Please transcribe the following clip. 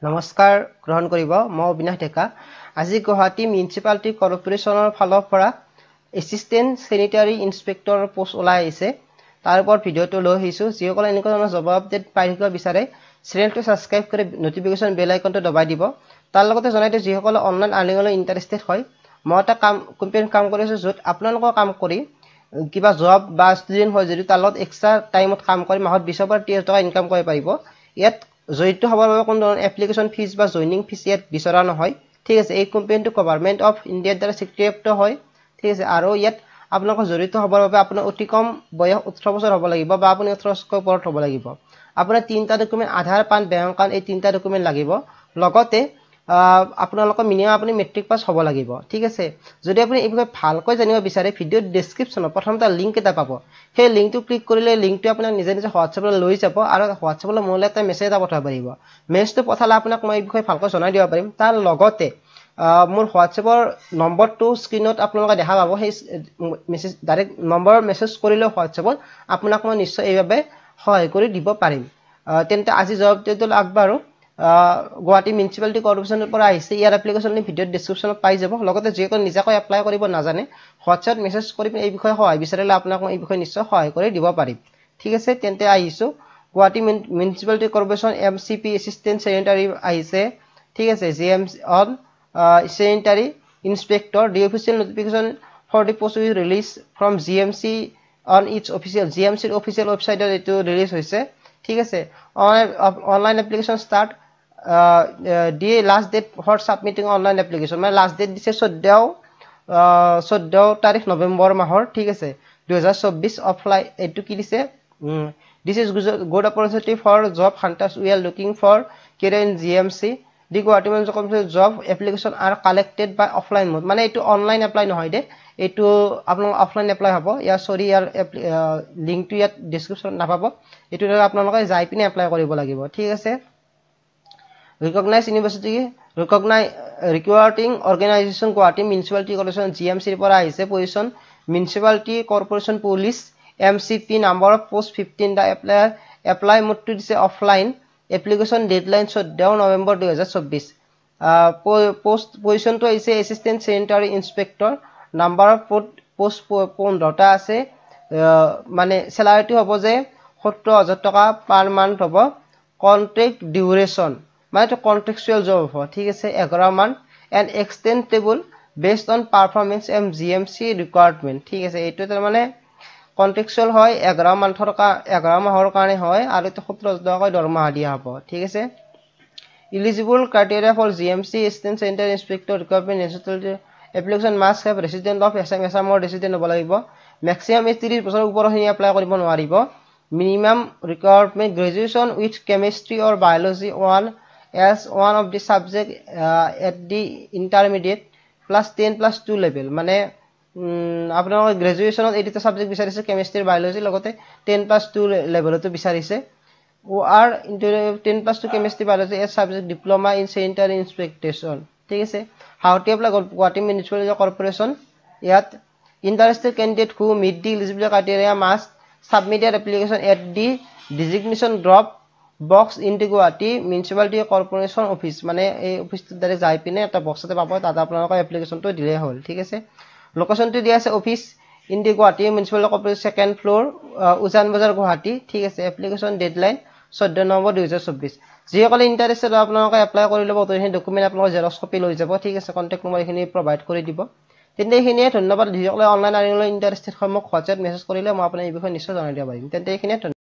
নমস্কাৰ গ্ৰহণ কৰিব মই অবিনাশ ডেকা আজি গুৱাহাটী মিউনিচিপালিটি কৰ্পোৰেচনৰ ফালৰ পৰা এছিষ্টেণ্ট চেনিটাৰী ইনস্পেক্টৰ পোষ্ট ওলাই আহিছে তাৰ ওপৰত ভিডিঅটো লৈ আহিছো যিসকলে এনেকুৱা ধৰণৰ জব আপডেট পাই থাকিব বিচাৰে চেনেলটো সাবস্ক্ৰাইব কৰি নটিফিকেশন বেল আইকনটো দবাই দিব তাৰ লগতে জনাই দিও যিসকলে অনলাইন আৰ্নিংলৈ ইন্টাৰেষ্টেড হয় মই এটা কোম্পানীত কাম কৰি আছো যত আপোনালোকৰ কাম কৰি কিবা জব বা ষ্টুডেন্ট হয় যদি তাৰ লগত এক্সট্ৰা টাইমত কাম কৰি মাহত 20 পৰা 30 টকা ইনকাম কৰিব পাৰিব ইয়াত জড়িত হবৰ বাবে কোনো ধৰণৰ এপ্লিকেশন ফিজ বা জয়নিং ফিজ ইয়াত বিচৰা নহয় ঠিক আছে এই কোম্পানীটো গভৰ্ণমেণ্ট অফ ইণ্ডিয়াৰ দ্বাৰা স্বীকৃত হয় ঠিক আছে আৰু ইয়াত আপোনালোকৰ জড়িত হবৰ বাবে আপোনাৰ অতি কম বয়স 18 বছৰ হ'ব লাগিব বা আপুনি 18 বছৰৰ ওপৰত হ'ব লাগিব আপোনাৰ তিনটা ডকুমেন্ট আধাৰ পান বেংক একাউণ্ট এই তিনটা ডকুমেন্ট লাগিব লগতে আপোনালোকৰ মিনিমাম আপুনি মেট্ৰিক পাছ হ'ব লাগিব ঠিক আছে যদি আপুনি এই বিষয়ে ভালকৈ জানিব বিচাৰে ভিডিঅ' ডেসক্ৰিপচনত প্ৰথমতে লিংক এটা পাব সেই লিংকটো ক্লিক কৰিলে লিংকটো আপোনাক নিজে নিজে হোৱাটছএপলৈ লৈ যাব আৰু হোৱাটছএপলৈ মোলৈ এটা মেছেজ এটা পঠাব পাৰিব মেছেজটো পঠালে আপোনাক মই এই বিষয়ে ভালকৈ জনাই দিব পাৰিম তাৰ লগতে মোৰ হোৱাটছএপৰ নম্বৰটো স্ক্ৰিনত আপোনালোকে দেখা পাব সেই মেছেজ ডাইৰেক্ট নম্বৰ মেছেজ কৰিলে হোৱাটছএপত আপোনাক মই নিশ্চয় এইভাবে সহায় কৰি দিব পাৰিম তেন্তে আজি জব আপডেটটো আগবাঢ়ো গুৱাহাটী মিউনিচিপালিটি কৰ্পোৰেচনৰ পৰা আহিছে ইয়াৰ এপ্লিকেশন ভিডিঅ' ডেসক্ৰিপচনত পাই যাব লগতে যিসকল নিজাকৈ এপ্লাই কৰিব নাজানে হোৱাটছএপত মেছেজ কৰি এই বিষয়ে সহায় বিচাৰিলে আপোনাক মই এই বিষয়ে নিশ্চয় সহায় কৰি দিব পাৰিম ঠিক আছে তেন্তে আহিছো Guwahati municipality corporation MCP assistant sanitary আহিছে ঠিক আছে GMC on sanitary inspector the official notification for the post is released from GMC on its official GMC official website to release hoise ঠিক আছে online application start the last date for submitting online application my last date dise 14 তাৰিখ নৱেম্বৰ মাহৰ ঠিক আছে 2024 offline এটো কি দিছে this is good opportunity for job hunters we are looking for career in GMC the Guwahati municipal job application are collected by offline mode মানে এটো online apply নহয় দে এটো আপোনালোক অফলাইন এপ্লাই হ'ব ইয়া সৰি ইয়াৰ লিংকটো ইয়াত ডেসক্ৰিপচনত নাপাব এটো আপোনালোকে যাই পিনে এপ্লাই কৰিব লাগিব ঠিক আছে recognise university recognise recruiting organisation Guwahati municipality corporation জিএমচিৰ পৰা আহিছে position municipality corporation police MCP number of post 15 দা এপ্লাই মোডটো দিছে offline application deadline 14 November 2024 post position to is assistant sanitary inspector number of post 15 টা আছে মানে salary হবো যে 70000 টাকা per month হবো contract duration মানে তো contractual job হবো ঠিক আছে 11 month and extendable based on performance and GMC requirement ঠিক আছে এইটো তাৰ মানে কন্ট্ৰাকচুয়াল হয় 11 মাহৰ কাৰণে হয় আৰু 17 টকা দৰমহা দিয়া হ'ব ঠিক আছে eligible criteria for GMC assistant sanitary inspector requirement necessary application must have resident of Assam or resident হ'ব লাগিব ম্যাক্সিমাম 30 বছৰৰ ওপৰৰ খিনি এপ্লাই কৰিব নোৱাৰিব minimum requirement graduation with chemistry or biology one as one of the subject at the intermediate plus 10 plus 2 level মানে আপোনালোকৰ গ্ৰেজুৱেচনত এই দুটা সাবজেক্ট বিচাৰিছে কেমিষ্ট্ৰি বায়োলজি লগতে 10 plus 2 লেভেলটো বিচাৰিছে ও আৰ ইনটু 10 plus 2 chemistry biology as subject diploma in sanitary inspection ঠিক আছে how to apply Guwahati municipality corporation ইয়াত interested candidate who meet the eligible criteria must submit their application at the designation drop box in the Guwahati municipality corporation office মানে এই অফিসটো দাৰে যাই পিনে এটা বক্সতে পাব তাত আপোনালোকৰ এপ্লিকেশনটো দিলে হ'ল ঠিক আছে লোকেশনটো দিয়া আছে office in the Guwahati municipal corporation second floor উজান বজাৰ গুৱাহাটী ঠিক আছে এপ্লিকেশন ডেডলাইন 14 নৱেম্বৰ 2024 যিসকলে ইন্টাৰেষ্টেড আপোনালোকে এপ্লাই কৰি ল'ব তো এই ডকুমেন্ট আপোনালোকৰ জেৰক্স কপি লৈ যাব ঠিক আছে কন্টাক্ট নম্বৰ এখিনি প্ৰভাইড কৰি দিব তেন্তে এইখিনিয়ে ধন্যবাদ যিসকলে অনলাইন আৰ্নিংলৈ ইন্টাৰেষ্টেড হয় মোক হোৱাটছএপ মেছেজ কৰিলে মই আপোনাক এই বিষয়ে নিশ্চয় জনাই দিব পাৰিম তেন্তে এইখিনিয়ে